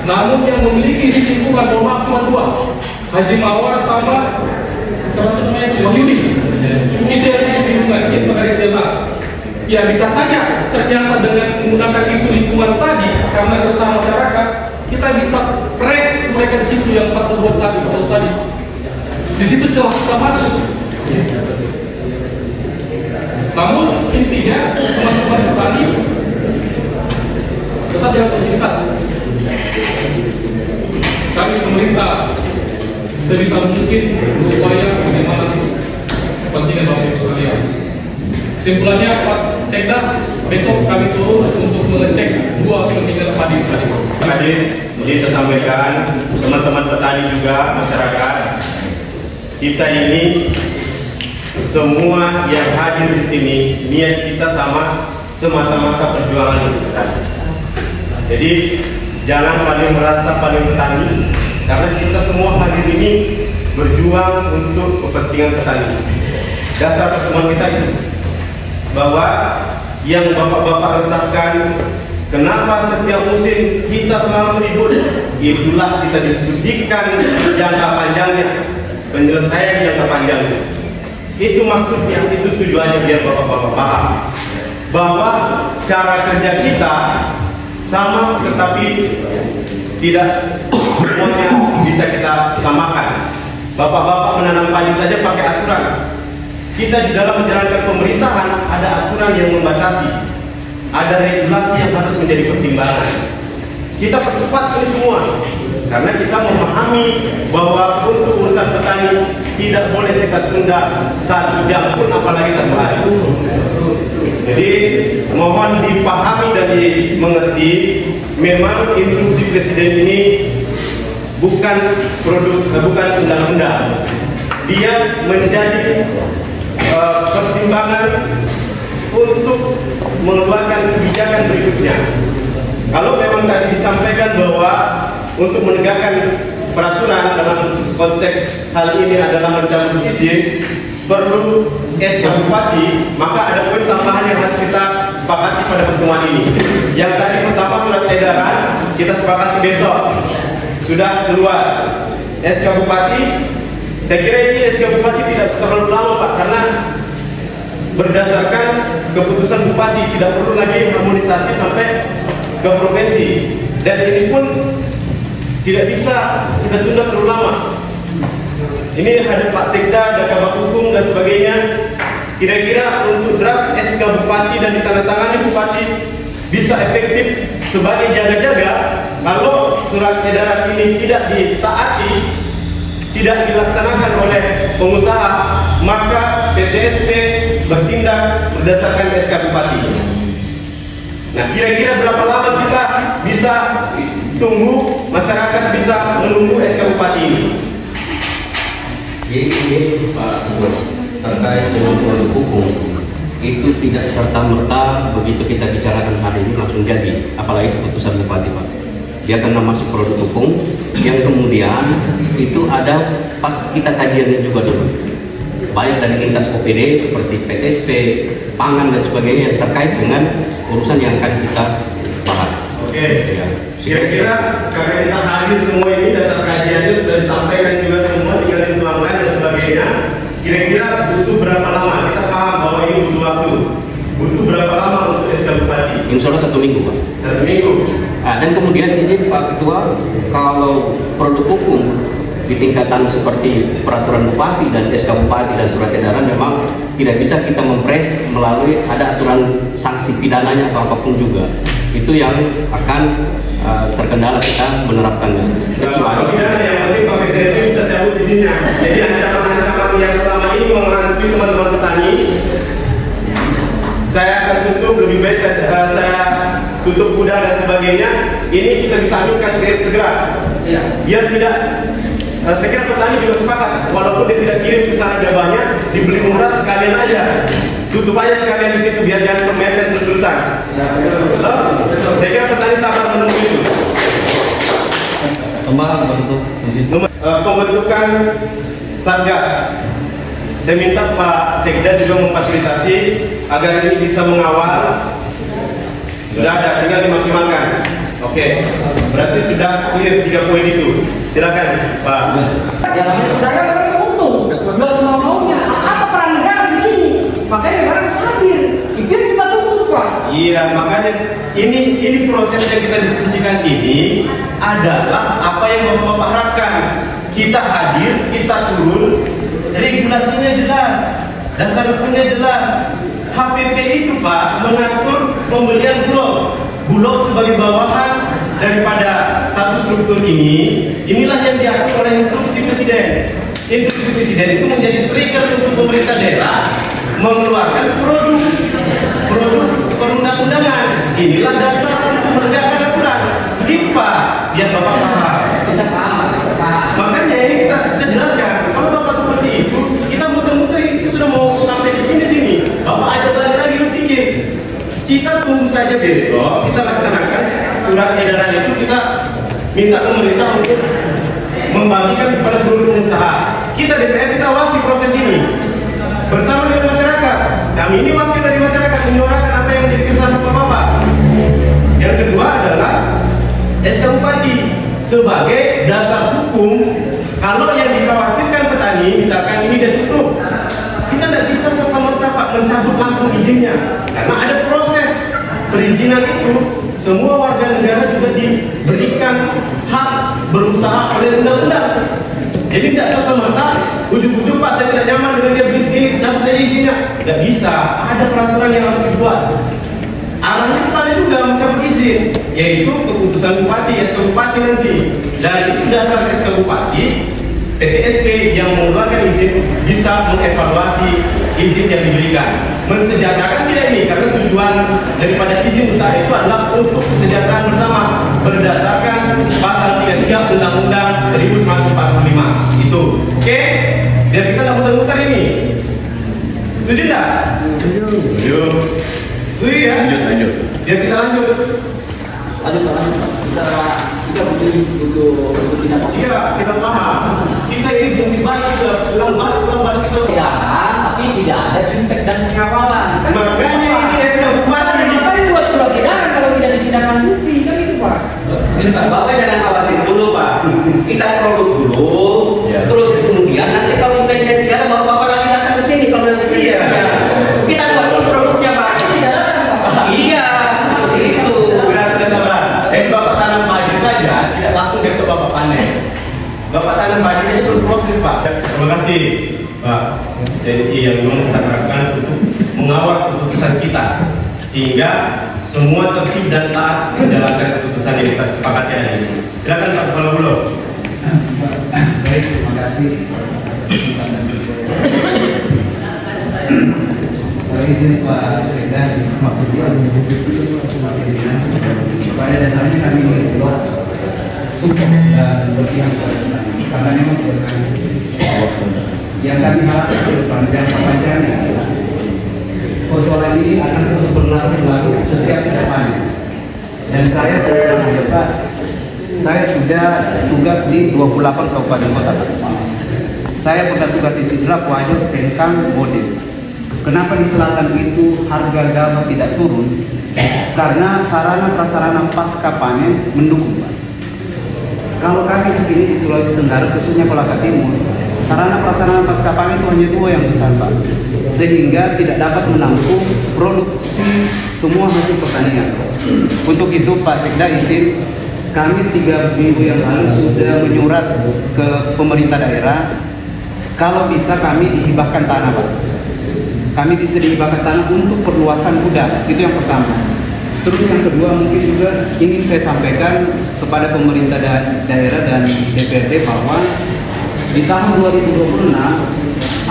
Namun yang memiliki izin lingkungan cuma 2, Haji Mawar sama Wahyudi. Itu yang izin lingkungan, itu Pak Presiden. Ya bisa saja ternyata dengan menggunakan isu lingkungan tadi, karena bersama masyarakat kita bisa press mereka di situ yang 42 tadi. Di situ celah kita masuk. Namun intinya teman-teman petani tetap jaga produktivitas. Kami pemerintah sebisa mungkin berupaya bagaimana kepentingan Bapak Ibu sekalian. Kesimpulannya Pak Sekda, besok kami turun untuk mengecek dua kepentingan hadir tadi. Hadis, bisa sampaikan teman-teman petani juga masyarakat, kita ini semua yang hadir di sini niat kita sama, semata-mata perjuangan untuk petani. Jadi jangan paling merasa paling petani, karena kita semua hadir ini berjuang untuk kepentingan petani. Dasar pertemuan kita itu bahwa yang bapak-bapak resahkan, kenapa setiap musim kita selalu ribut, itulah kita diskusikan jangka panjangnya, penyelesaian jangka panjangnya. Itu maksudnya, itu tujuannya, biar bapak-bapak paham bahwa cara kerja kita sama, tetapi tidak semuanya bisa kita samakan. Bapak-bapak menanam padi saja pakai aturan. Kita di dalam menjalankan pemerintahan ada aturan yang membatasi, ada regulasi yang harus menjadi pertimbangan. Kita percepat ini semua karena kita memahami bahwa untuk urusan petani tidak boleh kita tunda 1 jam pun, apalagi 1 hari. Jadi mohon dipahami dan dimengerti, memang instruksi Presiden ini bukan undang-undang. Dia menjadi pertimbangan untuk mengeluarkan kebijakan berikutnya. Kalau memang tadi disampaikan bahwa untuk menegakkan peraturan dalam konteks hal ini adalah mencabut izin, perlu SK Bupati, maka ada poin tambahan yang harus kita sepakati pada pertemuan ini. Yang tadi pertama surat edaran kita sepakati besok sudah keluar. SK Bupati, saya kira ini SK Bupati tidak terlalu lama Pak, karena berdasarkan keputusan Bupati tidak perlu lagi harmonisasi sampai ke provinsi, dan ini pun tidak bisa kita tunda terlalu lama. Ini ada Pak Sekda, ada Kabak Hukum dan sebagainya. Kira-kira untuk draft SK Bupati dan ditandatangani Bupati bisa efektif sebagai jaga-jaga. Kalau surat edaran ini tidak ditaati, tidak dilaksanakan oleh pengusaha, maka PTSP bertindak berdasarkan SK Bupati. Nah, kira-kira berapa lama kita bisa tunggu, masyarakat bisa menunggu SK Bupati ini? Jadi Pak Gubernur, terkait dengan produk hukum itu tidak serta-merta begitu kita bicarakan hari ini langsung jadi, apalagi keputusan Bupati Pak. Dia karena masuk produk hukum yang kemudian itu ada pas kita kajiannya juga dulu, baik dari lintas OPD seperti PTSP, pangan dan sebagainya yang terkait dengan urusan yang akan kita bahas. Oke, ya. Kira-kira karena kita hadir semua ini, dasar kajiannya sudah disampaikan juga semua, tinggal dituangkan dan sebagainya. Kira-kira butuh berapa lama? Kita paham bahwa ini butuh waktu. Butuh berapa lama untuk SK Bupati? Insya Allah 1 minggu Pak. 1 minggu. Nah, dan kemudian izin Pak Ketua, kalau produk hukum di tingkatan seperti peraturan Bupati dan SK Bupati dan surat edaran memang tidak bisa kita mempres melalui ada aturan sanksi pidananya atau apapun juga. Itu yang akan terkendala kita menerapkannya. Kalau pidana yang penting Pak PTSP bisa cabut izinnya. Jadi ancaman-ancaman yang selama ini menghantui teman-teman petani, saya akan tutup, lebih baik saya tutup gudang dan sebagainya. Ini kita bisa ajukan segera. Biar tidak, saya kira petani juga sepakat, walaupun dia tidak kirim ke sana gabahnya, dibeli murah sekalian aja, tutup aja sekalian di situ biar jangan permainkan terus-terusan. Saya kira petani sabar menunggu itu. Pembentukan Satgas. Saya minta Pak Sekda juga memfasilitasi agar ini bisa mengawal. Sudah ada, tinggal dimaksimalkan. Oke, berarti sudah clear 3 poin itu. Silakan Pak. Jalannya pedagang mereka untung, jual semua maunya. Apa peran negara di sini? Makanya negara harus hadir. Itu yang kita tuntut Pak. Iya, makanya ini proses yang kita diskusikan ini adalah apa yang Bapak harapkan. Kita hadir, kita turun, regulasinya jelas, dasar hukumnya jelas. HPP itu Pak mengatur pembelian bulog sebagai bawahan daripada 1/2 infrastruktur ini, inilah yang diatur oleh instruksi Presiden. Instruksi Presiden itu menjadi trigger untuk pemerintah daerah mengeluarkan produk perundang-undangan. Inilah dasar untuk menegakkan aturan. Begitu Pak, biar Bapak paham. Makanya ini kita jelaskan. Kalau Bapak seperti itu, kita muter-muter itu sudah mau sampai di sini. Bapak ajak lagi berpikir. Kita tunggu saja besok, kita laksanakan surat edaran itu, kita minta pemerintah untuk membagikan kepada seluruh pengusaha. Kita DPR, kita awasi proses ini bersama dengan masyarakat. Kami ini wakil dari masyarakat menyuarakan apa yang menjadi keresahan Bapak-bapak. Yang kedua adalah SK Bupati sebagai dasar hukum. Kalau yang dikhawatirkan petani, misalkan ini dia tutup, kita tidak bisa serta-merta Pak mencabut langsung izinnya, karena ada proses perizinan itu. Semua warga negara juga diberikan hak berusaha oleh undang-undang. Jadi tidak serta-merta ujuk-ujuk Pak saya tidak nyaman dengan dia beli segini, cabut aja izinnya. Tidak bisa, ada peraturan yang harus dibuat. Arahnya ke sana juga mencabut izin, yaitu keputusan Bupati, SK Bupati nanti. Dan itu dasar SK Bupati, PTSP yang mengeluarkan izin bisa mengevaluasi izin yang diberikan. Mensejahterakan tidak ini, karena tujuan daripada izin usaha itu adalah untuk kesejahteraan bersama berdasarkan pasal 33 Undang-Undang 1945 itu. Oke? Biar kita tidak muter-muter ini. Setuju tidak? Setuju. Setuju ya? Lanjut. Biar kita lanjut. Kita butuh tidak siap, kita paham. Kita ini fungsi banyak sudah ulang balik kita. Tapi tidak ada impact dan pengawalan. Makanya ini SK Bupati. Ngapain buat surat edaran kalau tidak ditindaklanjuti? Kan itu Pak. Ini Pak, Bapak jangan khawatir dulu Pak. Kita produk dulu, terus kemudian nanti kalau impactnya tidak ada, baru Bapak lagi datang ke sini kalau nanti tidak ada. Kita buat dulu produknya Pak. Tidak ada Pak. Iya, seperti itu. Sudah sabar. Bapak tanam padi saja, tidak langsung besok Bapak panen. Bapak tanam padi itu berproses Pak. Terima kasih Pak. Jadi yang memang kita terapkan untuk mengawal keputusan kita, sehingga semua tertib dan taat menjalankan keputusan yang kita sepakati hari ini. Silakan Pak Kepala Bulog. Baik, terima kasih. Izin Pak Sekda, pada dasarnya kami Bulog support dan berpihak karena memang yang kami harapkan ke depan jangka panjangnya adalah persoalan ini akan terus berlaku setiap kedepannya. Dan saya terus Pak, saya sudah tugas di 28 kabupaten kota. Saya pernah tugas di Sidrap, Wajo, Sengkang, Bode. Kenapa di selatan itu harga gabah tidak turun? Karena sarana prasarana pasca panen mendukung Pak. Kalau kami di sini di Sulawesi Tenggara, khususnya Kolaka Timur, sarana prasarana pasca panen itu hanya 2 yang besar Pak, sehingga tidak dapat menampung produksi semua hasil pertanian. Untuk itu Pak Sekda izin, kami 3 minggu yang lalu sudah menyurat ke pemerintah daerah, kalau bisa kami dihibahkan tanah Pak. Kami bisa dihibahkan tanah untuk perluasan gudang, itu yang pertama. Terus yang kedua mungkin juga ingin saya sampaikan kepada pemerintah daerah dan DPRD bahwa di tahun 2026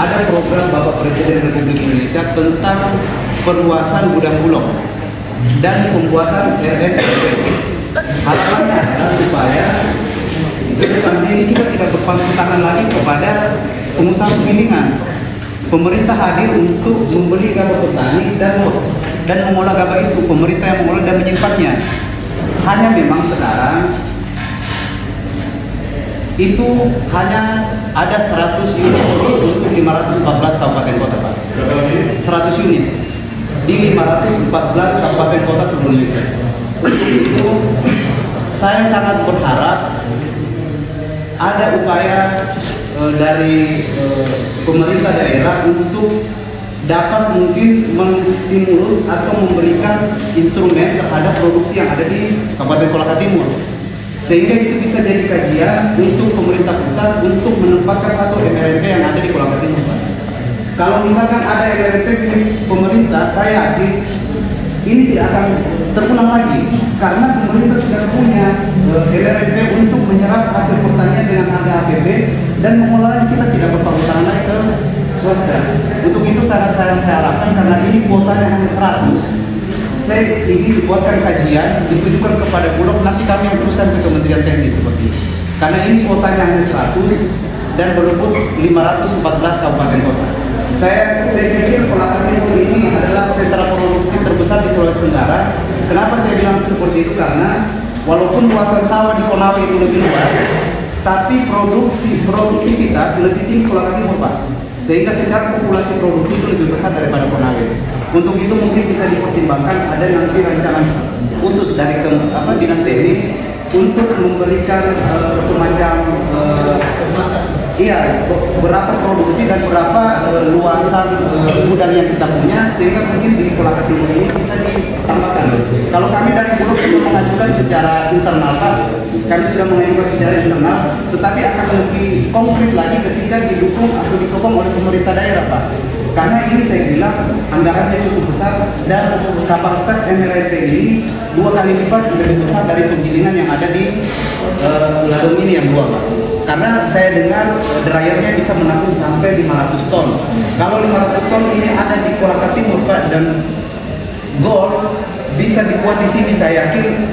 ada program Bapak Presiden Republik Indonesia tentang perluasan gudang Bulog dan pembuatan RMPP. Harapannya adalah supaya ke depan ini kita tidak berpangku tangan lagi kepada pengusaha penggilingan. Pemerintah hadir untuk membeli gabah petani dan mengolah gabah itu. Pemerintah yang mengolah dan menyimpannya. Hanya memang sekarang itu hanya ada 100 unit untuk 514 kabupaten kota Pak. 100 unit di 514 kabupaten kota seluruh Indonesia. Untuk itu saya sangat berharap ada upaya dari pemerintah daerah untuk dapat mungkin menstimulus atau memberikan instrumen terhadap produksi yang ada di Kabupaten Kolaka Timur, sehingga itu bisa jadi kajian untuk pemerintah pusat untuk menempatkan satu MRMP yang ada di Kolaka Timur. Kalau misalkan ada MRMP di pemerintah, saya yakin ini tidak akan terulang lagi karena pemerintah sudah punya MRNP untuk menyerap hasil pertanian dengan harga APB dan mengolahnya. Kita tidak berpangkutan lagi ke swasta. Untuk itu saya harapkan karena ini kuotanya hanya 100, saya ingin dibuatkan kajian ditujukan kepada Bulog, nanti kami yang teruskan ke Kementerian Teknis seperti itu. Karena ini kuotanya hanya 100 dan berebut 514 kabupaten kota. Saya pikir Kolaka Timur ini adalah sentra produksi terbesar di Sulawesi Tenggara. Kenapa saya bilang seperti itu? Karena walaupun luasan sawah di Konawe itu lebih luas, tapi produktivitas lebih tinggi Kolaka Timur, Pak. Sehingga secara populasi produksi itu lebih besar daripada Konawe. Untuk itu mungkin bisa dipertimbangkan ada nanti rencana khusus dari Dinas Teknis untuk memberikan semacam berapa produksi dan berapa luasan gudang yang kita punya, sehingga mungkin di Kolaka Timur ini bisa ditambahkan. Kalau kami dari Bulog sudah mengajukan secara internal, Pak, kami sudah mengajukan secara internal, tetapi akan lebih konkret lagi ketika didukung atau disokong oleh pemerintah daerah, Pak. Karena ini saya bilang anggarannya cukup besar dan kapasitas MRNP ini 2 kali lipat lebih besar dari penggilingan yang ada di ladang ini yang 2, Pak. Karena saya dengar dryernya bisa menampung sampai 500 ton. Kalau 500 ton ini ada di Kolaka Timur, Pak, dan Gold bisa dibuat di sini, saya yakin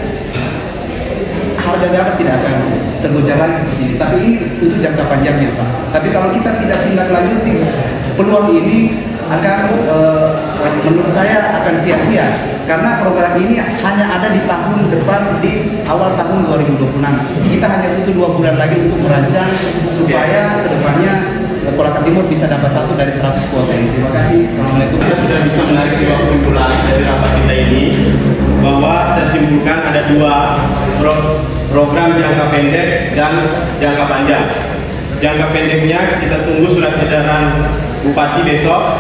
harga gabah tidak akan tergoncang lagi seperti ini. Tapi ini untuk jangka panjangnya, Pak. Tapi kalau kita tidak tindak lanjuti, peluang ini akan menurut saya akan sia-sia karena program ini hanya ada di tahun depan, di awal tahun 2026. Kita hanya butuh 2 bulan lagi untuk merancang supaya kedepannya Kolaka Timur bisa dapat 1 dari 100 kuota ini. Terima kasih. Assalamualaikum. Kita sudah bisa menarik sebuah kesimpulan dari rapat kita ini bahwa saya simpulkan ada 2 program jangka pendek dan jangka panjang. Jangka pendeknya kita tunggu surat edaran Bupati besok.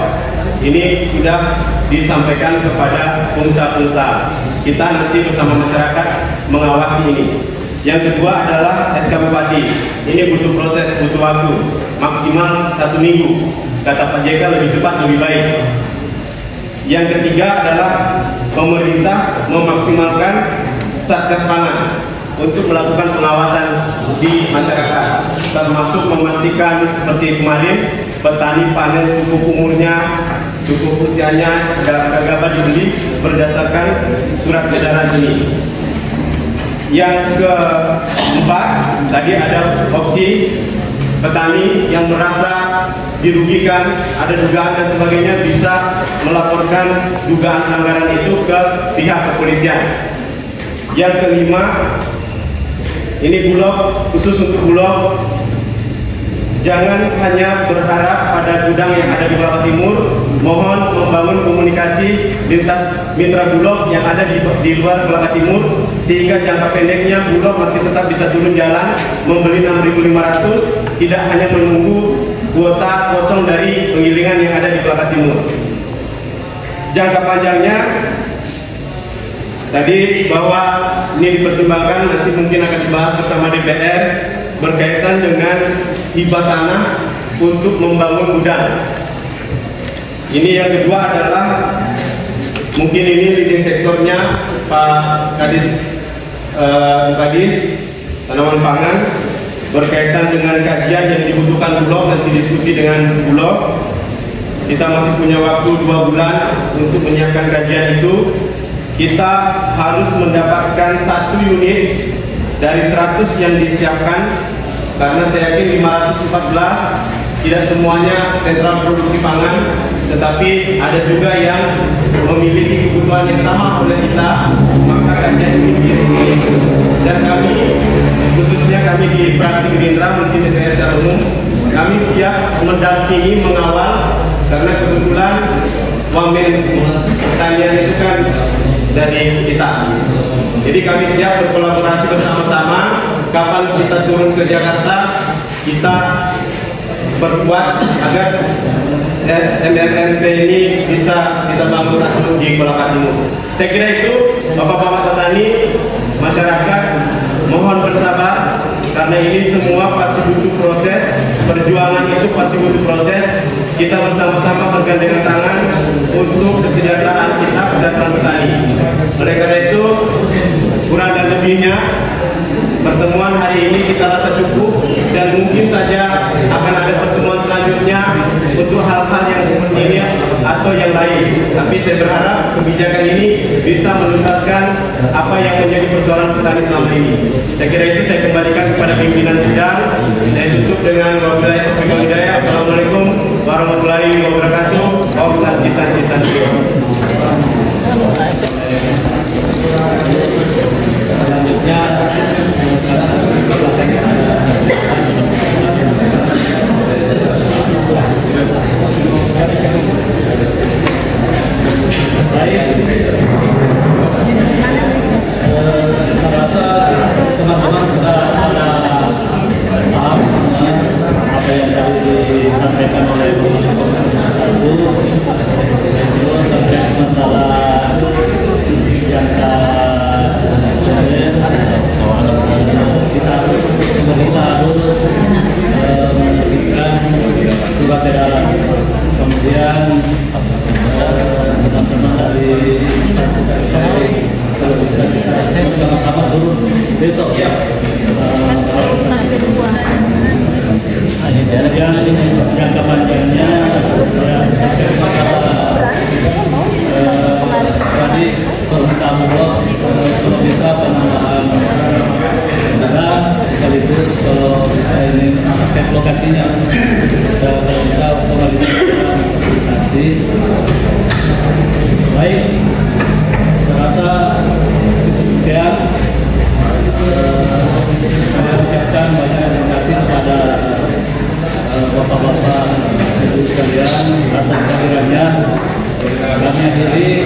Ini sudah disampaikan kepada pengusaha-pengusaha. Kita nanti bersama masyarakat mengawasi ini. Yang kedua adalah SK Bupati. Ini butuh proses, butuh waktu maksimal 1 minggu. Kata Pak JK lebih cepat lebih baik. Yang ketiga adalah pemerintah memaksimalkan Satgas Pangan untuk melakukan pengawasan di masyarakat, termasuk memastikan seperti kemarin petani panen cukup umurnya, cukup usianya, gabah dibeli berdasarkan surat edaran ini. Yang keempat, tadi ada opsi petani yang merasa dirugikan, ada dugaan dan sebagainya, bisa melaporkan dugaan pelanggaran itu ke pihak kepolisian. Yang kelima, ini Bulog, khusus untuk Bulog, jangan hanya berharap pada gudang yang ada di Kolaka Timur. Mohon membangun komunikasi lintas mitra Bulog yang ada di luar Kolaka Timur, sehingga jangka pendeknya Bulog masih tetap bisa turun jalan membeli 6.500, tidak hanya menunggu kuota kosong dari penggilingan yang ada di Kolaka Timur. Jangka panjangnya tadi bahwa ini dipertimbangkan, nanti mungkin akan dibahas bersama DPR berkaitan dengan hibah tanah untuk membangun gudang. Ini yang kedua adalah mungkin ini leading sektornya Pak Kadis Tanaman Pangan berkaitan dengan kajian yang dibutuhkan Bulog, nanti diskusi dengan Bulog. Kita masih punya waktu 2 bulan untuk menyiapkan kajian itu. Kita harus mendapatkan 1 unit dari 100 yang disiapkan, karena saya yakin 514 tidak semuanya sentral produksi pangan, tetapi ada juga yang memiliki kebutuhan yang sama oleh kita, maka kajian ini dikirim. Dan kami, khususnya kami di fraksi Gerindra, mungkin DPR secara umum, kami siap mendampingi, mengawal, karena kebetulan wamen pertanian itu kan dari kita. Jadi kami siap berkolaborasi bersama-sama. Kapan kita turun ke Jakarta, kita berbuat agar MRNP ini bisa kita bangun satu di Kolaka Timur. Saya kira itu, Bapak-bapak petani, masyarakat, mohon bersabar karena ini semua pasti butuh proses. Perjuangan itu pasti butuh proses. kita bersama-sama bergandengan tangan untuk kesejahteraan kita, kesejahteraan petani. Oleh karena itu, kurang dan lebihnya pertemuan hari ini kita rasa cukup, dan mungkin saja akan ada pertemuan selanjutnya untuk hal-hal yang seperti ini atau yang lain. Tapi saya berharap kebijakan ini bisa menuntaskan apa yang menjadi persoalan petani selama ini. Saya kira itu saya kembalikan kepada pimpinan sidang. Saya tutup dengan wabillahi taufiq wal hidayah. Assalamualaikum warahmatullahi wabarakatuh. Om Santi Santi Santi. Selanjutnya saya rasa teman-teman sudah pada paham apa yang tadi disampaikan oleh Komisi 1 terkait masalah jangka pemerintah harus menerbitkan surat edaran. Kemudian teman-teman dari instansi terkait kalau bisa kita bersama-sama turun besok ya. Kemudian jangka panjangnya tadi permintaan blok kalau bisa penambahan kendaraan, sekaligus kalau bisa ini paket lokasinya kalau bisa pengalihan fasilitasi. Baik, saya rasa cukup sekian. Saya ucapkan banyak terima kasih kepada bapak-bapak ibu sekalian atas kehadirannya. Kami akhiri